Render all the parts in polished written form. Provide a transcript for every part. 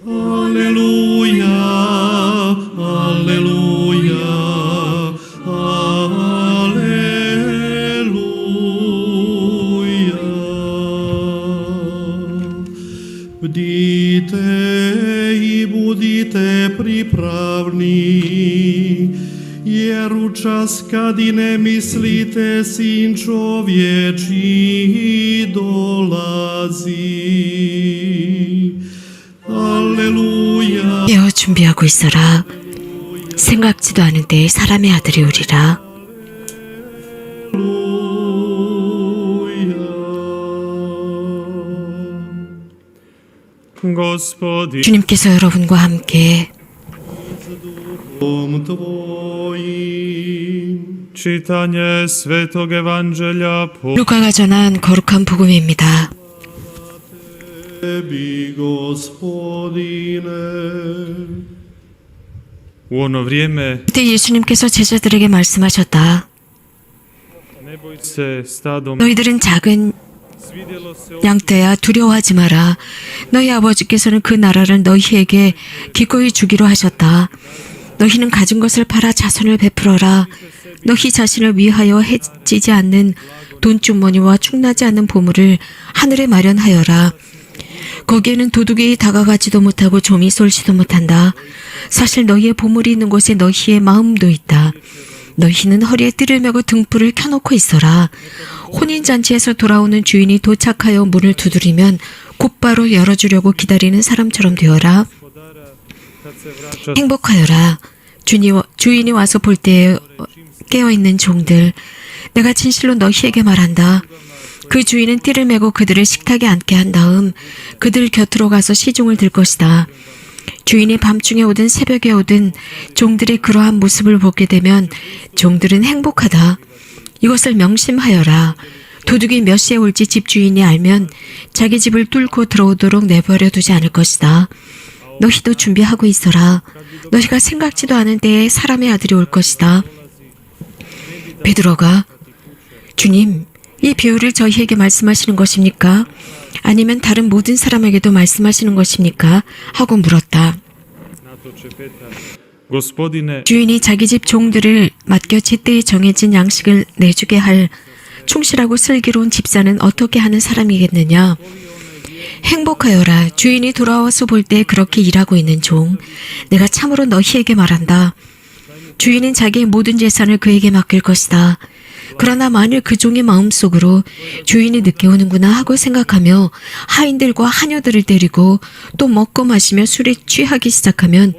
할렐루야, 할렐루야, 할렐루야. Bdite i budite pripravni, jer u čas kad i ne mislite Sin čovječji dolazi. 할렐루야. 깨어 준비하고 있어라. 생각지도 않은 때에 사람의 아들이 오리라. 주님께서 여러분과 함께 Čitanje Svetog Evanđelja po 루카가 전한 거룩한 복음입니다. U ono vrijeme 그때 예수님께서 제자들에게 말씀하셨다. ne boj se stadom 너희들은 작은 svidjelo se 양떼야 두려워하지 마라. 너희 아버지께서는 그 나라를 너희에게 기꺼이 주기로 하셨다. 너희는 가진 것을 팔아 자선을 베풀어라. 너희 자신을 위하여 해치지 않는 돈주머니와 축나지 않는 보물을 하늘에 마련하여라. 거기에는 도둑이 다가가지도 못하고 좀이 쏠지도 못한다. 사실 너희의 보물이 있는 곳에 너희의 마음도 있다. 너희는 허리에 띠를 메고 등불을 켜놓고 있어라. 혼인잔치에서 돌아오는 주인이 도착하여 문을 두드리면 곧바로 열어주려고 기다리는 사람처럼 되어라. 행복하여라. 주인이 와서 볼 때에 깨어있는 종들. 내가 진실로 너희에게 말한다. 그 주인은 띠를 메고 그들을 식탁에 앉게 한 다음 그들 곁으로 가서 시중을 들 것이다. 주인이 밤중에 오든 새벽에 오든 종들의 그러한 모습을 보게 되면 종들은 행복하다. 이것을 명심하여라. 도둑이 몇 시에 올지 집주인이 알면 자기 집을 뚫고 들어오도록 내버려 두지 않을 것이다. 너희도 준비하고 있어라. 너희가 생각지도 않은 때에 사람의 아들이 올 것이다. 베드로가 주님, 이 비유를 저희에게 말씀하시는 것입니까? 아니면 다른 모든 사람에게도 말씀하시는 것입니까? 하고 물었다. Gospodine, 주인이 자기 집 종들을 맡겨 제때에 정해진 양식을 내주게 할 충실하고 슬기로운 집사는 어떻게 하는 사람이겠느냐? 행복하여라. 주인이 돌아와서 볼 때 그렇게 일하고 있는 종. 내가 참으로 너희에게 말한다. 주인은 자기의 모든 재산을 그에게 맡길 것이다. 그러나 만일 그 종의 마음속으로 주인이 늦게 오는구나 하고 생각하며 하인들과 하녀들을 데리고 또 먹고 마시며 술에 취하기 시작하면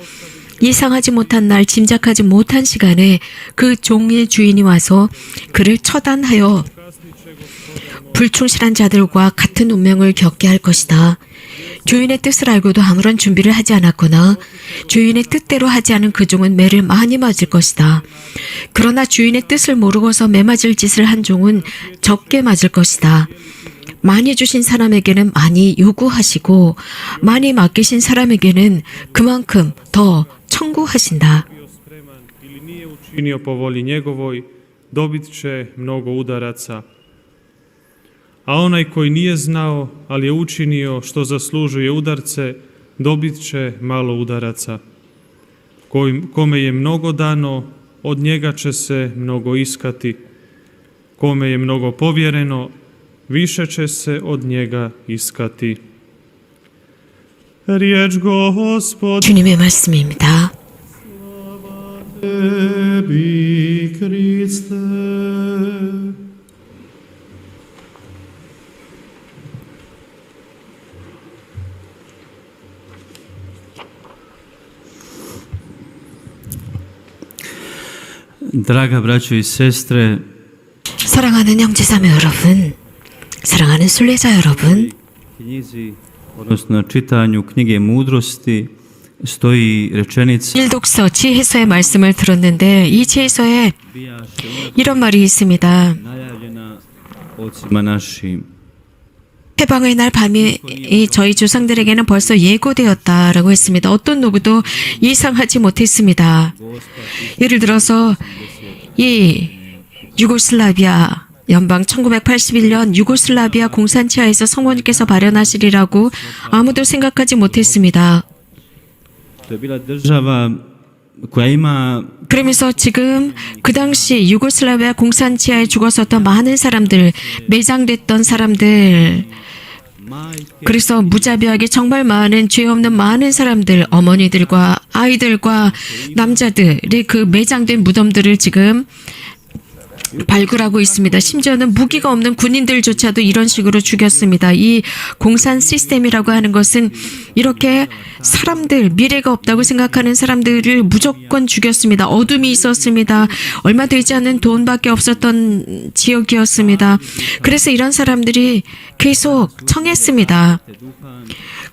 예상하지 못한 날, 짐작하지 못한 시간에 그 종의 주인이 와서 그를 처단하여 불충실한 자들과 같은 운명을 겪게 할 것이다. 주인의 뜻을 알고도 아무런 준비를 하지 않았거나 주인의 뜻대로 하지 않은 그 종은 매를 많이 맞을 것이다. 그러나 주인의 뜻을 모르고서 매 맞을 짓을 한 종은 적게 맞을 것이다. 많이 주신 사람에게는 많이 요구하시고 많이 맡기신 사람에게는 그만큼 더 청구하신다. ili nije učinio po volji njegovoj, dobit će mnogo udaraca. A onaj koji nije znao, ali je učinio što zaslužuje udarce, dobit će malo udaraca. Kome je mnogo dano, od njega će se mnogo iskati. Kome je mnogo povjereno, više će se od njega iskati. Riječ Gospod. 주님의 말씀입니다. Tebi, Kriste. Draga braćo i sestre, 사랑하는 형제자매 여러분, 사랑하는 순례자 여러분, knjizi, odnosno čitanju knjige mudrosti stoji rečenica 일독서 지혜서의 말씀을 들었는데 이 지혜서에 이런 말이 있습니다. najavljena ocima našim. 해방의 날 밤이 저희 조상들에게는 벌써 예고되었다라고 했습니다. 어떤 누구도 예상하지 못했습니다. 예를 들어서 이 유고슬라비아 연방 1981년 유고슬라비아 공산치하에서 성모님께서 발현하시리라고 아무도 생각하지 못했습니다. To je bila država koja ima 그러면서 지금 그 당시 유고슬라비아 공산치하에 죽었었던 많은 사람들, 매장됐던 사람들, 그래서 무자비하게 정말 많은 죄 없는 많은 사람들, 어머니들과 아이들과 남자들의 그 매장된 무덤들을 지금 발굴하고 있습니다. 심지어는 무기가 없는 군인들조차도 이런 식으로 죽였습니다. 이 공산 시스템이라고 하는 것은 이렇게 사람들, 미래가 없다고 생각하는 사람들을 무조건 죽였습니다. 어둠이 있었습니다. 얼마 되지 않은 돈밖에 없었던 지역이었습니다. 그래서 이런 사람들이 계속 청했습니다.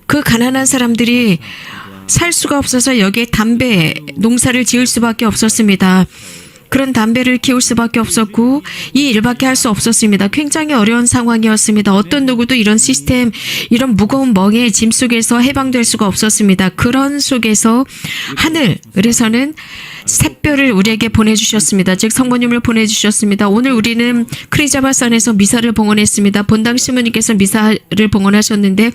그 가난한 사람들이 살 수가 없어서 여기에 담배 농사를 지을 수밖에 없었습니다. 그런 담배를 키울 수밖에 없었고 이 일밖에 할 수 없었습니다. 굉장히 어려운 상황이었습니다. 어떤 누구도 이런 시스템, 이런 무거운 멍에 짐 속에서 해방될 수가 없었습니다. 그런 속에서 하늘에서는 샛별을 우리에게 보내주셨습니다. 즉 성모님을 보내주셨습니다. 오늘 우리는 크리자바산에서 미사를 봉헌했습니다. 본당 신부님께서 미사를 봉헌하셨는데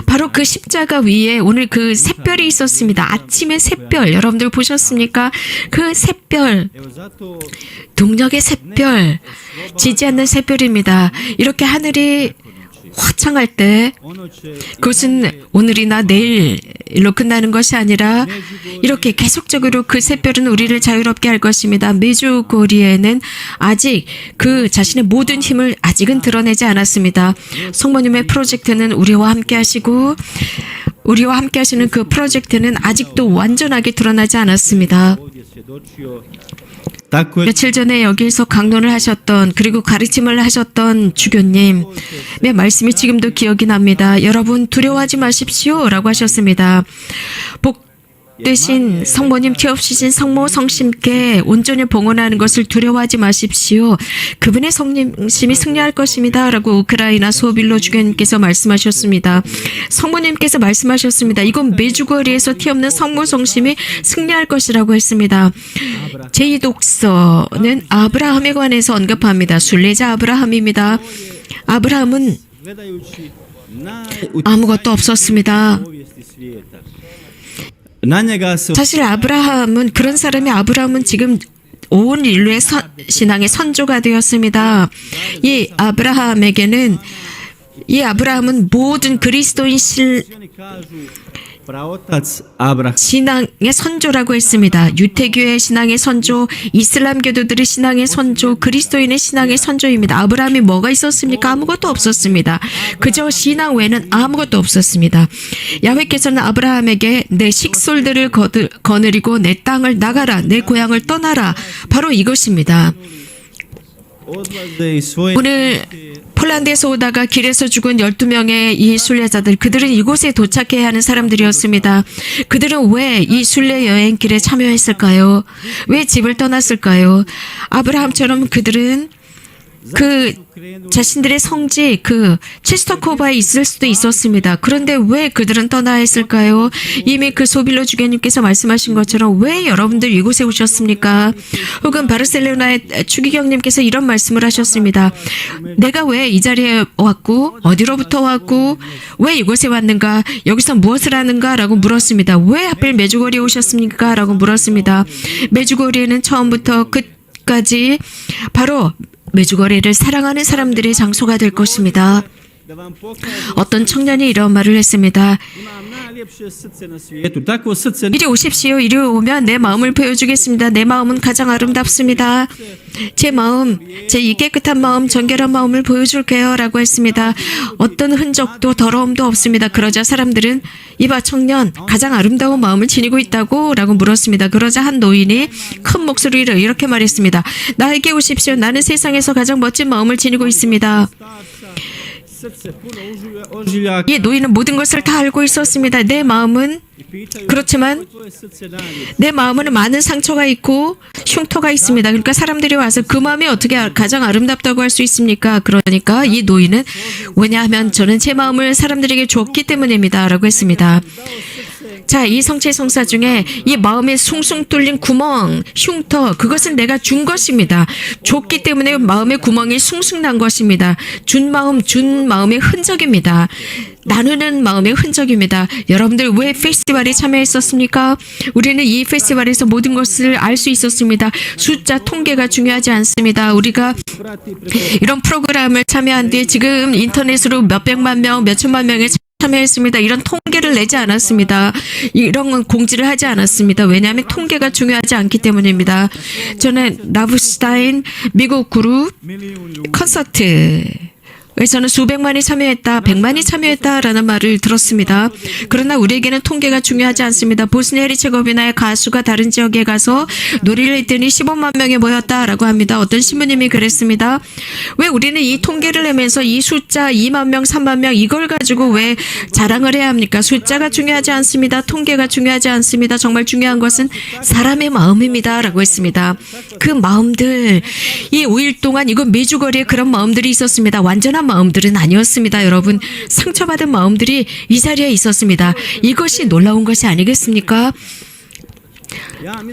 바로 그 십자가 위에 오늘 그 샛별이 있었습니다. 아침의 샛별 여러분들 보셨습니까? 그 샛별, 동력의 샛별, 지지 않는 샛별입니다. 이렇게 하늘이 화창할 때 그것은 오늘이나 내일로 끝나는 것이 아니라 이렇게 계속적으로 그 샛별은 우리를 자유롭게 할 것입니다. 메주고리에는 아직 그 자신의 모든 힘을 아직은 드러내지 않았습니다. 성모님의 프로젝트는 우리와 함께 하시고 우리와 함께 하시는 그 프로젝트는 아직도 완전하게 드러나지 않았습니다. 며칠 전에 여기에서 강론을 하셨던 그리고 가르침을 하셨던 주교님의 말씀이 지금도 기억이 납니다. 여러분 두려워하지 마십시오 라고 하셨습니다. 복되신 성모님 티옵시신 성모 성심께 온전히 봉헌하는 것을 두려워하지 마십시오. 그분의 성심이 승리할 것입니다 라고 우크라이나 소빌로 주교님께서 말씀하셨습니다. 성모님께서 말씀하셨습니다. 이건 메주거리에서 티없는 성모 성심이 승리할 것이라고 했습니다. 제2독서는 아브라함에 관해서 언급합니다. 순례자 아브라함입니다. 아브라함은 아무것도 없었습니다. 사실 아브라함은 그런 사람이 아브라함은 지금 온 인류의 신앙의 선조가 되었습니다. 이 아브라함은 모든 그리스도인 신앙의 선조라고 했습니다. 유태교의 신앙의 선조, 이슬람교도들의 신앙의 선조, 그리스도인의 신앙의 선조입니다. 아브라함이 뭐가 있었습니까? 아무것도 없었습니다. 그저 신앙 외에는 아무것도 없었습니다. 야훼께서는 아브라함에게 내 식솔들을 거느리고 내 땅을 나가라, 내 고향을 떠나라. 바로 이것입니다. 오늘 폴란드에서 오다가 길에서 죽은 12명의 이 순례자들, 그들은 이곳에 도착해야 하는 사람들이었습니다. 그들은 왜 이 순례 여행길에 참여했을까요? 왜 집을 떠났을까요? 아브라함처럼 그들은 그 자신들의 성지 그 체스터코바에 있을 수도 있었습니다. 그런데 왜 그들은 떠나야 했을까요? 이미 그 소빌로 주교님께서 말씀하신 것처럼 왜 여러분들 이곳에 오셨습니까? 혹은 바르셀로나의 추기경님께서 이런 말씀을 하셨습니다. 내가 왜 이 자리에 왔고 어디로부터 왔고 왜 이곳에 왔는가, 여기서 무엇을 하는가 라고 물었습니다. 왜 하필 메주고리에 오셨습니까? 라고 물었습니다. 메주고리에는 처음부터 끝까지 바로 메주거리를 사랑하는 사람들의 장소가 될 것입니다. 어떤 청년이 이런 말을 했습니다. 이리 오십시오. 이리 오면 내 마음을 보여주겠습니다. 내 마음은 가장 아름답습니다. 제 마음, 제 이 깨끗한 마음, 정결한 마음을 보여줄게요 라고 했습니다. 어떤 흔적도 더러움도 없습니다. 그러자 사람들은 이봐 청년, 가장 아름다운 마음을 지니고 있다고? 라고 물었습니다. 그러자 한 노인이 큰 목소리로 이렇게 말했습니다. 나에게 오십시오. 나는 세상에서 가장 멋진 마음을 지니고 있습니다. 이 노인은 모든 것을 다 알고 있었습니다. 내 마음은 그렇지만 내 마음에는 많은 상처가 있고 흉터가 있습니다. 그러니까 사람들이 와서 그 마음이 어떻게 가장 아름답다고 할 수 있습니까? 그러니까 이 노인은 왜냐하면 저는 제 마음을 사람들에게 줬기 때문입니다 라고 했습니다. 자, 이 성체 성사 중에 이 마음에 숭숭 뚫린 구멍, 흉터, 그것은 내가 준 것입니다. 줬기 때문에 마음의 구멍이 숭숭 난 것입니다. 준 마음의 흔적입니다. 나누는 마음의 흔적입니다. 여러분들 왜 페스티벌에 참여했었습니까? 우리는 이 페스티벌에서 모든 것을 알 수 있었습니다. 숫자, 통계가 중요하지 않습니다. 우리가 이런 프로그램을 참여한 뒤에 지금 인터넷으로 몇백만 명, 몇천만 명의 참여했습니다. 이런 통계를 내지 않았습니다. 이런 공지를 하지 않았습니다. 왜냐하면 통계가 중요하지 않기 때문입니다. 저는 라브슈타인 미국 그룹 콘서트 에서는 수백만이 참여했다, 100만이 참여했다라는 말을 들었습니다. 그러나 우리에게는 통계가 중요하지 않습니다. 보스니아 헤르체고비나의 가수가 다른 지역에 가서 노래를 했더니 15만 명이 모였다라고 합니다. 어떤 신부님이 그랬습니다. 왜 우리는 이 통계를 내면서 이 숫자 2만 명, 3만 명 이걸 가지고 왜 자랑을 해야 합니까? 숫자가 중요하지 않습니다. 통계가 중요하지 않습니다. 정말 중요한 것은 사람의 마음입니다. 라고 했습니다. 그 마음들, 이 5일 동안 이거 메주거리에 그런 마음들이 있었습니다. 완전한 마음들은 아니었습니다. 여러분, 상처받은 마음들이 이 자리에 있었습니다. 이것이 놀라운 것이 아니겠습니까?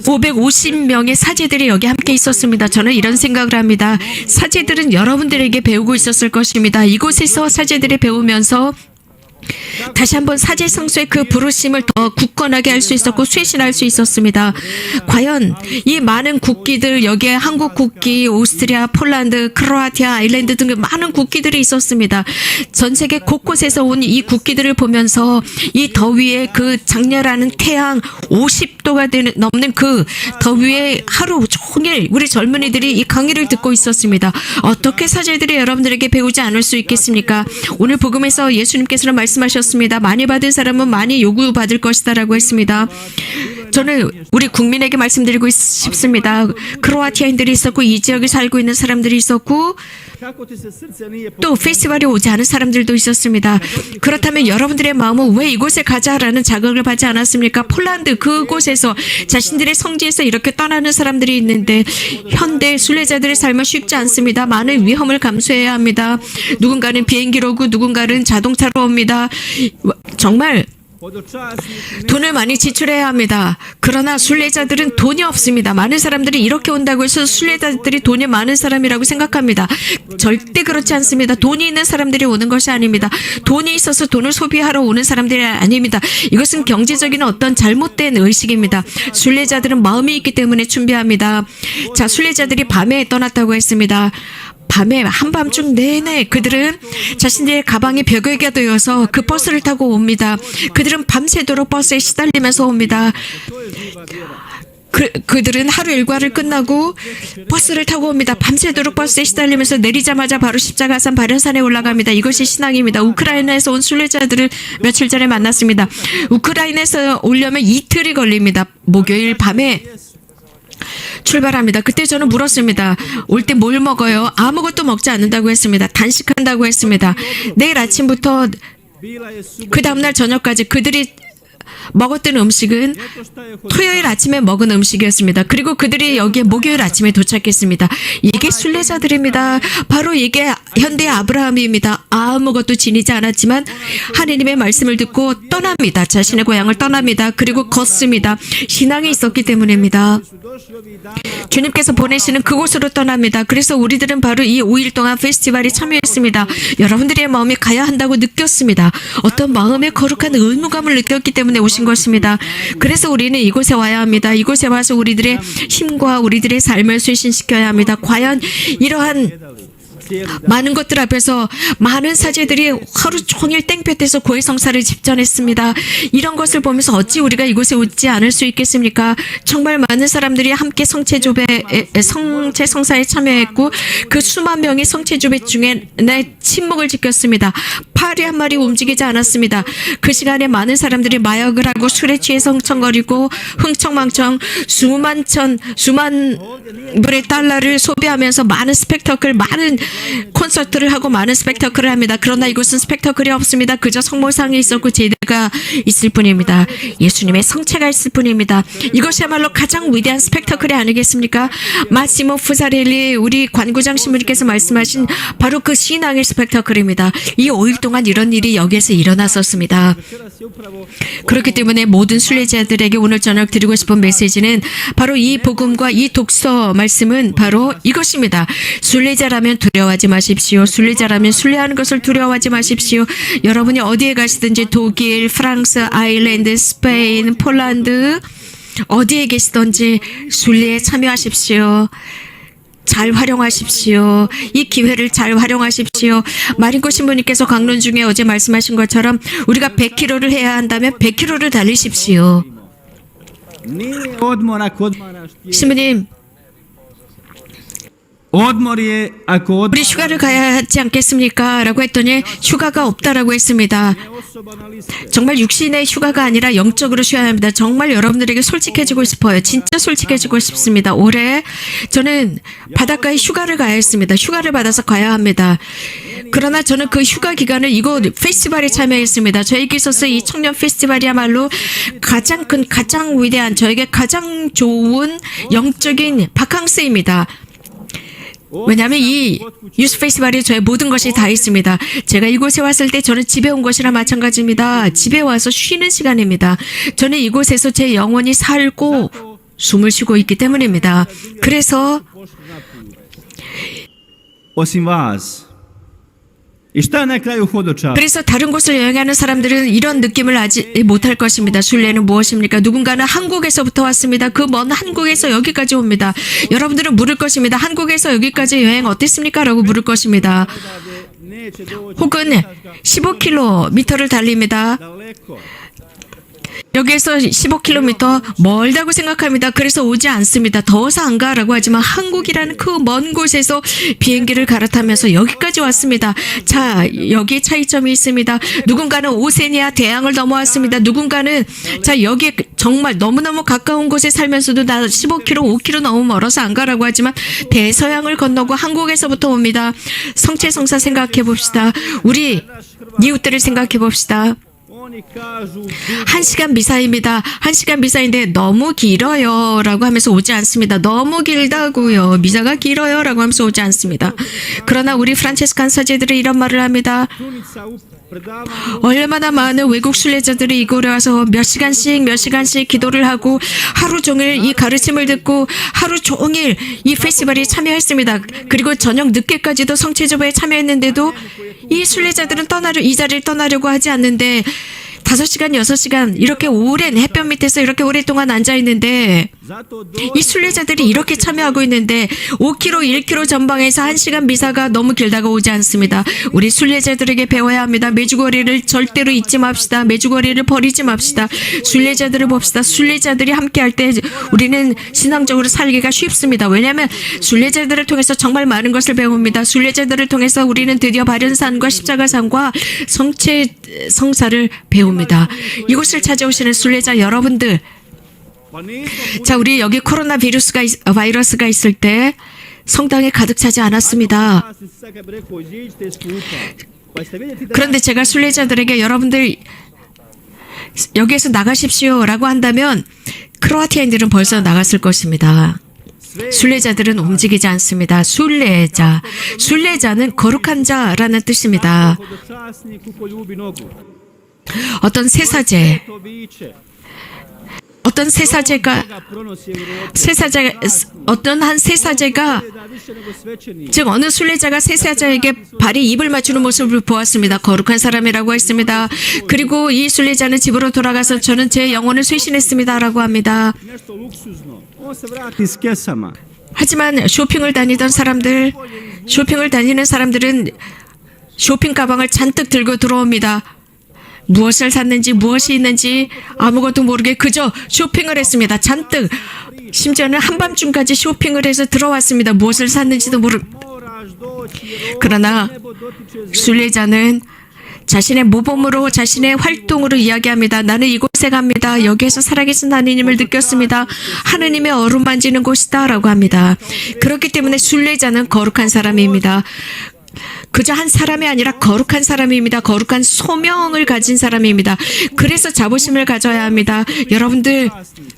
550명의 사제들이 여기 함께 있었습니다. 저는 이런 생각을 합니다. 사제들은 여러분들에게 배우고 있었을 것입니다. 이곳에서 사제들이 배우면서 다시 한번 사제 성수의 그 부르심을 더 굳건하게 할 수 있었고 쇄신할 수 있었습니다. 과연 이 많은 국기들, 여기에 한국 국기, 오스트리아, 폴란드, 크로아티아, 아일랜드 등 많은 국기들이 있었습니다. 전 세계 곳곳에서 온 이 국기들을 보면서 이 더위에 그 장렬하는 태양 50도가 넘는 그 더위에 하루 종일 우리 젊은이들이 이 강의를 듣고 있었습니다. 어떻게 사제들이 여러분들에게 배우지 않을 수 있겠습니까? 오늘 복음에서 예수님께서는 말씀하셨습니다. 많이 받은 사람은 많이 요구받을 것이다 라고 했습니다. 저는 우리 국민에게 말씀드리고 싶습니다. 크로아티아인들이 있었고 이 지역에 살고 있는 사람들이 있었고 또 페스티벌에 오지 않은 사람들도 있었습니다. 그렇다면 여러분들의 마음은 왜 이곳에 가자라는 자극을 받지 않았습니까? 폴란드 그곳에서 자신들의 성지에서 이렇게 떠나는 사람들이 있는데 현대 순례자들의 삶은 쉽지 않습니다. 많은 위험을 감수해야 합니다. 누군가는 비행기로 오고 누군가는 자동차로 옵니다. 정말 돈을 많이 지출해야 합니다. 그러나 순례자들은 돈이 없습니다. 많은 사람들이 이렇게 온다고 해서 순례자들이 돈이 많은 사람이라고 생각합니다. 절대 그렇지 않습니다. 돈이 있는 사람들이 오는 것이 아닙니다. 돈이 있어서 돈을 소비하러 오는 사람들이 아닙니다. 이것은 경제적인 어떤 잘못된 의식입니다. 순례자들은 마음이 있기 때문에 준비합니다. 자, 순례자들이 밤에 떠났다고 했습니다. 밤에 한밤중 내내 그들은 자신들의 가방이 벽에 되어서 그 버스를 타고 옵니다. 그들은 밤새도록 버스에 시달리면서 옵니다. 그들은 하루 일과를 끝나고 버스를 타고 옵니다. 밤새도록 버스에 시달리면서 내리자마자 바로 십자가산 바련산에 올라갑니다. 이것이 신앙입니다. 우크라이나에서 온 순례자들을 며칠 전에 만났습니다. 우크라이나에서 오려면 이틀이 걸립니다. 목요일 밤에 출발합니다. 그때 저는 물었습니다. 올 때 뭘 먹어요? 아무것도 먹지 않는다고 했습니다. 단식한다고 했습니다. 내일 아침부터 그 다음날 저녁까지 그들이 먹었던 음식은 토요일 아침에 먹은 음식이었습니다. 그리고 그들이 여기에 목요일 아침에 도착했습니다. 이게 순례자들입니다. 바로 이게 현대의 아브라함입니다. 아무것도 지니지 않았지만 하느님의 말씀을 듣고 떠납니다. 자신의 고향을 떠납니다. 그리고 걷습니다. 신앙이 있었기 때문입니다. 주님께서 보내시는 그곳으로 떠납니다. 그래서 우리들은 바로 이 5일 동안 페스티벌에 참여했습니다. 여러분들의 마음이 가야 한다고 느꼈습니다. 어떤 마음의 거룩한 의무감을 느꼈기 때문에 오신 것입니다. 그래서 우리는 이곳에 와야 합니다. 이곳에 와서 우리들의 힘과 우리들의 삶을 쇄신시켜야 합니다. 과연 이러한 많은 것들 앞에서 많은 사제들이 하루 종일 땡볕에서 고해성사를 집전했습니다. 이런 것을 보면서 어찌 우리가 이곳에 오지 않을 수 있겠습니까? 정말 많은 사람들이 함께 성체성사에 참여했고 그 수만 명의 성체조배 중에 내 침묵을 지켰습니다. 팔이 한 마리 움직이지 않았습니다. 그 시간에 많은 사람들이 마약을 하고 술에 취해서 흥청거리고 흥청망청 수만 불의 달러를 소비하면서 많은 스펙터클, 많은 콘서트를 하고 많은 스펙터클을 합니다. 그러나 이곳은 스펙터클이 없습니다. 그저 성모상이 있었고 제대가 있을 뿐입니다. 예수님의 성체가 있을 뿐입니다. 이것이야말로 가장 위대한 스펙터클이 아니겠습니까? 마시모 푸사렐리 우리 관구장 신부님께서 말씀하신 바로 그 신앙의 스펙터클입니다. 이 5일 동안 이런 일이 여기에서 일어났었습니다. 그렇기 때문에 모든 순례자들에게 오늘 저녁 드리고 싶은 메시지는 바로 이 복음과 이 독서 말씀은 바로 이것입니다. 순례자라면 두려워하지 마십시오. 순례자라면 순례하는 것을 두려워하지 마십시오. 여러분이 어디에 가시든지 독일, 프랑스, 아일랜드, 스페인, 폴란드 어디에 계시든지 순례에 참여하십시오. 잘 활용하십시오. 이 기회를 잘 활용하십시오. 마린코 신부님께서 강론 중에 어제 말씀하신 것처럼 우리가 100km를 해야 한다면 100km를 달리십시오. 신부님, 우리 휴가를 가야 하지 않겠습니까? 라고 했더니 휴가가 없다라고 했습니다. 정말 육신의 휴가가 아니라 영적으로 쉬어야 합니다. 정말 여러분들에게 솔직해지고 싶어요. 진짜 솔직해지고 싶습니다. 올해 저는 바닷가에 휴가를 가야 했습니다. 휴가를 받아서 가야 합니다. 그러나 저는 그 휴가 기간을 이곳 페스티벌에 참여했습니다. 저에게 있어서 이 청년 페스티벌이야말로 가장 큰, 가장 위대한, 저에게 가장 좋은 영적인 바캉스입니다. 왜냐하면 이 유스 페스티벌에 저의 모든 것이 다 있습니다. 제가 이곳에 왔을 때 저는 집에 온 것이랑 마찬가지입니다. 집에 와서 쉬는 시간입니다. 저는 이곳에서 제 영혼이 살고 숨을 쉬고 있기 때문입니다. 그래서 다른 곳을 여행하는 사람들은 이런 느낌을 아직 못할 것입니다. 순례는 무엇입니까? 누군가는 한국에서부터 왔습니다. 그 먼 한국에서 여기까지 옵니다. 여러분들은 물을 것입니다. 한국에서 여기까지 여행 어땠습니까? 라고 물을 것입니다. 혹은 15km를 달립니다. 여기에서 15km 멀다고 생각합니다. 그래서 오지 않습니다. 더워서 안 가라고 하지만 한국이라는 그 먼 곳에서 비행기를 갈아타면서 여기까지 왔습니다. 자, 여기에 차이점이 있습니다. 누군가는 오세니아 대양을 넘어왔습니다. 누군가는 자, 여기에 정말 너무너무 가까운 곳에 살면서도 나 15km, 5km 너무 멀어서 안 가라고 하지만 대서양을 건너고 한국에서부터 옵니다. 성체성사 생각해 봅시다. 우리 이웃들을 생각해 봅시다. 1시간 미사입니다. 1시간 미사인데 너무 길어요 라고 하면서 오지 않습니다. 너무 길다고요. 미사가 길어요 라고 하면서 오지 않습니다. 그러나 우리 프란체스칸 사제들은 이런 말을 합니다. 얼마나 많은 외국 순례자들이 이곳에 와서 몇 시간씩 기도를 하고 하루 종일 이 가르침을 듣고 하루 종일 이 페스티벌에 참여했습니다. 그리고 저녁 늦게까지도 성체조회에 참여했는데도 이 순례자들은 이 자리를 떠나려고 하지 않는데 5시간, 6시간 이렇게 오랜 햇볕 밑에서 이렇게 오랫동안 앉아있는데 이 순례자들이 이렇게 참여하고 있는데 5km, 1km 전방에서 1시간 미사가 너무 길다가 오지 않습니다. 우리 순례자들에게 배워야 합니다. 메주거리를 절대로 잊지 맙시다. 메주거리를 버리지 맙시다. 순례자들을 봅시다. 순례자들이 함께할 때 우리는 신앙적으로 살기가 쉽습니다. 왜냐하면 순례자들을 통해서 정말 많은 것을 배웁니다. 순례자들을 통해서 우리는 드디어 바른산과 십자가산과 성체성사를 배웁니다. 이곳을 찾아오시는 순례자 여러분들, 자, 우리 여기 코로나 바이러스가 있을 때 성당에 가득 차지 않았습니다. 그런데 제가 순례자들에게 여러분들 여기에서 나가십시오 라고 한다면 크로아티아인들은 벌써 나갔을 것입니다. 순례자들은 움직이지 않습니다. 순례자는 거룩한 자라는 뜻입니다. 어떤 한 세사제가 즉 어느 순례자가 세사제에게 발에 입을 맞추는 모습을 보았습니다. 거룩한 사람이라고 했습니다. 그리고 이 순례자는 집으로 돌아가서 저는 제 영혼을 쇄신했습니다 라고 합니다. 하지만 쇼핑을 다니는 사람들은 쇼핑 가방을 잔뜩 들고 들어옵니다. 무엇을 샀는지 무엇이 있는지 아무것도 모르게 그저 쇼핑을 했습니다. 잔뜩. 심지어는 한밤중까지 쇼핑을 해서 들어왔습니다. 무엇을 샀는지도 그러나 순례자는 자신의 모범으로 자신의 활동으로 이야기합니다. 나는 이곳에 갑니다. 여기에서 살아계신 하느님을 느꼈습니다. 하느님의 어루만지는 곳이다 라고 합니다. 그렇기 때문에 순례자는 거룩한 사람입니다. 그저 한 사람이 아니라 거룩한 사람입니다. 거룩한 소명을 가진 사람입니다. 그래서 자부심을 가져야 합니다. 여러분들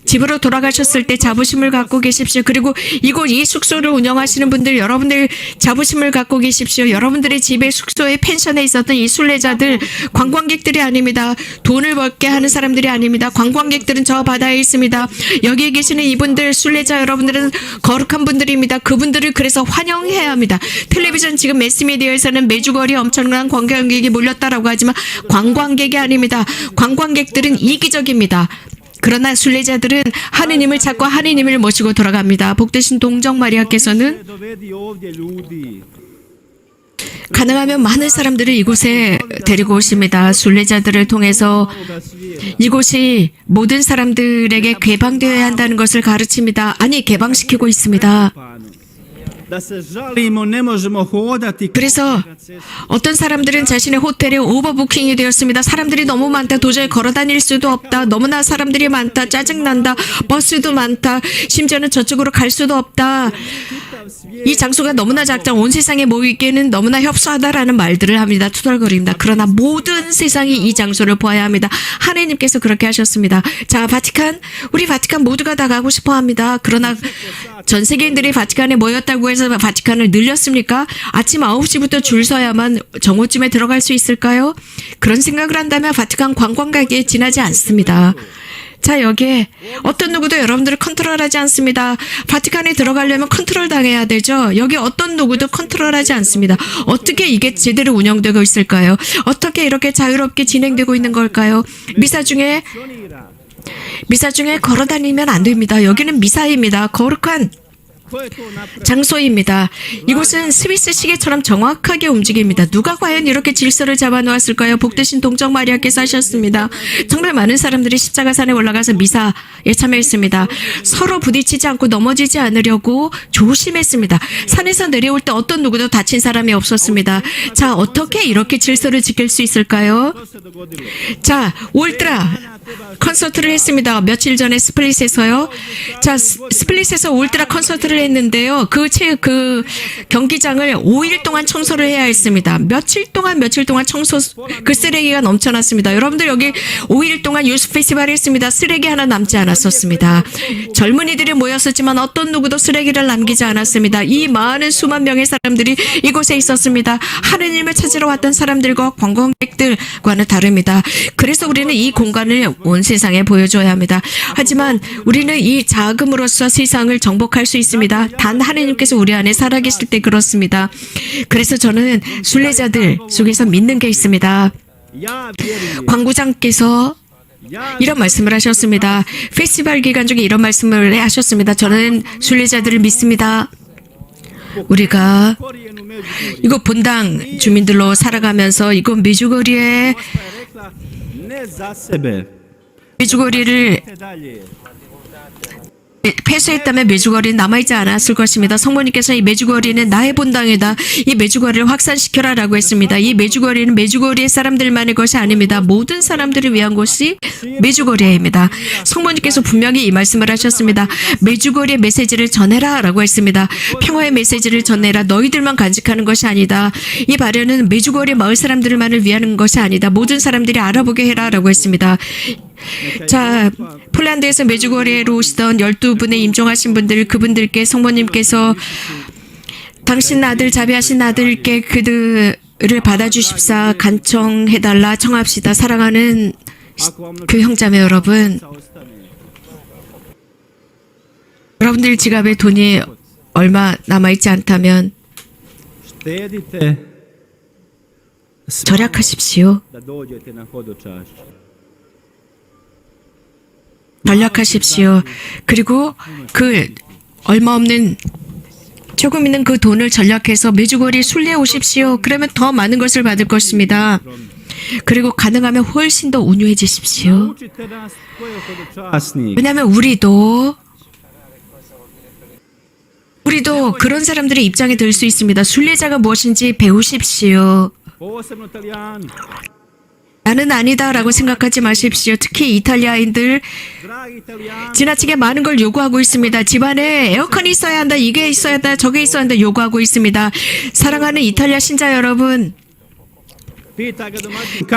집으로 돌아가셨을 때 자부심을 갖고 계십시오. 그리고 이곳 이 숙소를 운영하시는 분들 여러분들 자부심을 갖고 계십시오. 여러분들의 집에 숙소에 펜션에 있었던 이 순례자들 관광객들이 아닙니다. 돈을 벌게 하는 사람들이 아닙니다. 관광객들은 저 바다에 있습니다. 여기에 계시는 이분들 순례자 여러분들은 거룩한 분들입니다. 그분들을 그래서 환영해야 합니다. 텔레비전 지금 매스미디어에서는 매주거리에 엄청난 관광객이 몰렸다라고 하지만 관광객이 아닙니다. 관광객들은 이기적입니다. 그러나 순례자들은 하느님을 찾고 하느님을 모시고 돌아갑니다. 복되신 동정 마리아께서는 가능하면 많은 사람들을 이곳에 데리고 오십니다. 순례자들을 통해서 이곳이 모든 사람들에게 개방되어야 한다는 것을 가르칩니다. 아니, 개방시키고 있습니다. 그래서 어떤 사람들은 자신의 호텔에 오버부킹이 되었습니다. 사람들이 너무 많다. 도저히 걸어 다닐 수도 없다. 너무나 사람들이 많다. 짜증난다. 버스도 많다. 심지어는 저쪽으로 갈 수도 없다. 이 장소가 너무나 작다. 온 세상에 모이기에는 너무나 협소하다라는 말들을 합니다. 투덜거립니다. 그러나 모든 세상이 이 장소를 보아야 합니다. 하나님께서 그렇게 하셨습니다. 자, 바티칸. 우리 바티칸 모두가 다 가고 싶어 합니다. 그러나 전 세계인들이 바티칸에 모였다고 해서 바티칸을 늘렸습니까? 아침 9시부터 줄 서야만 정오쯤에 들어갈 수 있을까요? 그런 생각을 한다면 바티칸 관광객에 지나지 않습니다. 자, 여기에 어떤 누구도 여러분들을 컨트롤하지 않습니다. 바티칸에 들어가려면 컨트롤 당해야 되죠. 여기 어떤 누구도 컨트롤하지 않습니다. 어떻게 이게 제대로 운영되고 있을까요? 어떻게 이렇게 자유롭게 진행되고 있는 걸까요? 미사 중에 걸어 다니면 안 됩니다. 여기는 미사입니다. 거룩한 장소입니다. 이곳은 스위스 시계처럼 정확하게 움직입니다. 누가 과연 이렇게 질서를 잡아놓았을까요? 복되신 동정 마리아께서 하셨습니다. 정말 많은 사람들이 십자가산에 올라가서 미사에 참여했습니다. 서로 부딪히지 않고 넘어지지 않으려고 조심했습니다. 산에서 내려올 때 어떤 누구도 다친 사람이 없었습니다. 자, 어떻게 이렇게 질서를 지킬 수 있을까요? 자, 울트라 콘서트를 했습니다. 며칠 전에 스플릿에서요. 자, 스플릿에서 울트라 콘서트를 했는데요. 그 경기장을 5일 동안 청소를 해야 했습니다. 며칠 동안 청소, 그 쓰레기가 넘쳐났습니다. 여러분들 여기 5일 동안 유스 페스티벌을 했습니다. 쓰레기 하나 남지 않았었습니다. 젊은이들이 모였었지만 어떤 누구도 쓰레기를 남기지 않았습니다. 이 많은 수만 명의 사람들이 이곳에 있었습니다. 하느님을 찾으러 왔던 사람들과 관광객들과는 다릅니다. 그래서 우리는 이 공간을 온 세상에 보여줘야 합니다. 하지만 우리는 이 자금으로서 세상을 정복할 수 있습니다. 단 하느님께서 우리 안에 살아계실 때 그렇습니다. 그래서 저는 순례자들 속에서 믿는 게 있습니다. 광구장께서 이런 말씀을 하셨습니다. 페스티벌 기간 중에 이런 말씀을 하셨습니다. 저는 순례자들을 믿습니다. 우리가 이곳 본당 주민들로 살아가면서 이곳 메주거리를 폐쇄했다면 메주거리는 남아있지 않았을 것입니다. 성모님께서 이 메주거리는 나의 본당이다. 이 메주거리를 확산시켜라라고 했습니다. 이 메주거리는 메주거리의 사람들만의 것이 아닙니다. 모든 사람들을 위한 곳이 메주거리입니다. 성모님께서 분명히 이 말씀을 하셨습니다. 메주거리의 메시지를 전해라라고 했습니다. 평화의 메시지를 전해라. 너희들만 간직하는 것이 아니다. 이 발언은 메주거리 마을 사람들만을 위한 것이 아니다. 모든 사람들이 알아보게 해라라고 했습니다. 자, 폴란드에서 메주거리로 오시던 12분의 임종하신 분들, 그분들께 성모님께서 당신 아들, 자비하신 아들께 그들을 받아주십사 간청해달라 청합시다. 사랑하는 그 형제자매 여러분, 여러분들 지갑에 돈이 얼마 남아있지 않다면 절약하십시오. 전략하십시오. 그리고 그 얼마 없는 조금 있는 그 돈을 전략해서 메주거리 순례 오십시오. 그러면 더 많은 것을 받을 것입니다. 그리고 가능하면 훨씬 더 온유해지십시오. 왜냐하면 우리도 그런 사람들의 입장에 들 수 있습니다. 순례자가 무엇인지 배우십시오. 나는 아니다라고 생각하지 마십시오. 특히 이탈리아인들 지나치게 많은 걸 요구하고 있습니다. 집안에 에어컨이 있어야 한다, 이게 있어야 한다, 저게 있어야 한다 요구하고 있습니다. 사랑하는 이탈리아 신자 여러분,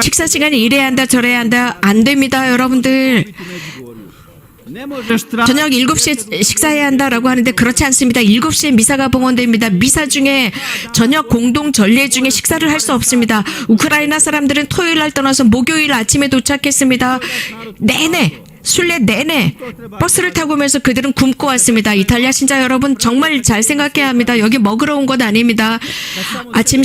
식사 시간에 이래야 한다, 저래야 한다, 안 됩니다, 여러분들. 저녁 7시에 식사해야 한다라고 하는데 그렇지 않습니다. 7시에 미사가 봉헌됩니다. 미사 중에 저녁 공동 전례 중에 식사를 할 수 없습니다. 우크라이나 사람들은 토요일 날 떠나서 목요일 아침에 도착했습니다. 순례 내내 버스를 타고 오면서 그들은 굶고 왔습니다. 이탈리아 신자 여러분, 정말 잘 생각해야 합니다. 여기 먹으러 온 것 아닙니다. 아침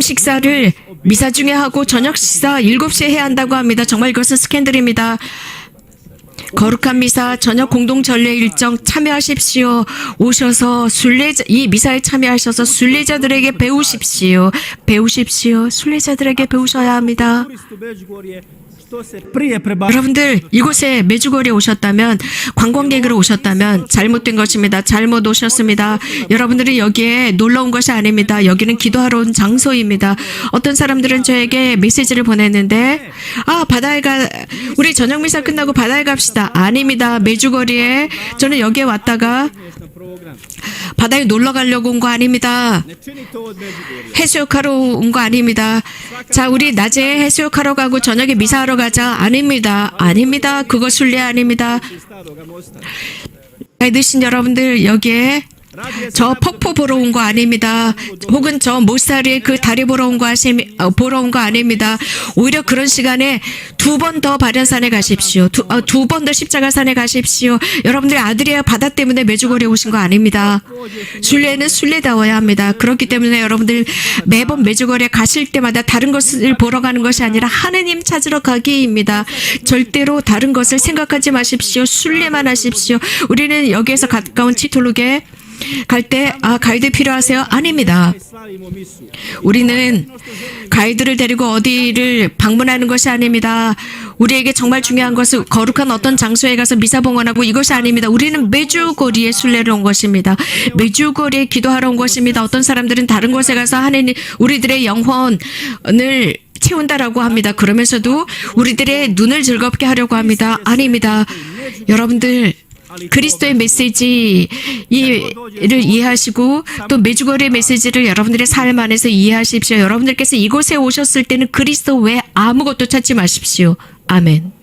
식사를 미사 중에 하고 저녁 식사 7시에 해야 한다고 합니다. 정말 이것은 스캔들입니다. 거룩한 미사, 저녁 공동 전례 일정 참여하십시오. 오셔서 이 미사에 참여하셔서 순례자들에게 배우십시오. 순례자들에게 배우셔야 합니다. 여러분들, 이곳에 메주거리에 오셨다면, 관광객으로 오셨다면 잘못된 것입니다. 잘못 오셨습니다. 여러분들이 여기에 놀러 온 것이 아닙니다. 여기는 기도하러 온 장소입니다. 어떤 사람들은 저에게 메시지를 보냈는데, 우리 저녁 미사 끝나고 바다에 갑시다. 아닙니다. 메주거리에 저는 여기에 왔다가 바다에 놀러 가려고 온 거 아닙니다. 해수욕하러 온 거 아닙니다. 자, 우리 낮에 해수욕하러 가고 저녁에 미사하러 가자. 아닙니다. 그거 순례 아닙니다. 믿으신 여러분들, 여기에 저 폭포 보러 온 거 아닙니다. 혹은 저 모사리의 그 다리 보러 온 거 아닙니다. 오히려 그런 시간에 2번 더 바련산에 가십시오. 두 번 더 십자가산에 가십시오. 여러분들의 아드리아 바다 때문에 메주거리에 오신 거 아닙니다. 순례는 순례다워야 합니다. 그렇기 때문에 여러분들 매번 메주거리에 가실 때마다 다른 것을 보러 가는 것이 아니라 하느님 찾으러 가기입니다. 절대로 다른 것을 생각하지 마십시오. 순례만 하십시오. 우리는 여기에서 가까운 치톨룩에 갈 때 가이드 필요하세요? 아닙니다. 우리는 가이드를 데리고 어디를 방문하는 것이 아닙니다. 우리에게 정말 중요한 것은 거룩한 어떤 장소에 가서 미사 봉헌하고 이것이 아닙니다. 우리는 메주거리에 순례를 온 것입니다. 메주거리에 기도하러 온 것입니다. 어떤 사람들은 다른 곳에 가서 하느님 우리들의 영혼을 채운다라고 합니다. 그러면서도 우리들의 눈을 즐겁게 하려고 합니다. 아닙니다. 여러분들, 그리스도의 메시지를 이해하시고 또 메주거리의 메시지를 여러분들의 삶 안에서 이해하십시오. 여러분들께서 이곳에 오셨을 때는 그리스도 외에 아무것도 찾지 마십시오. 아멘.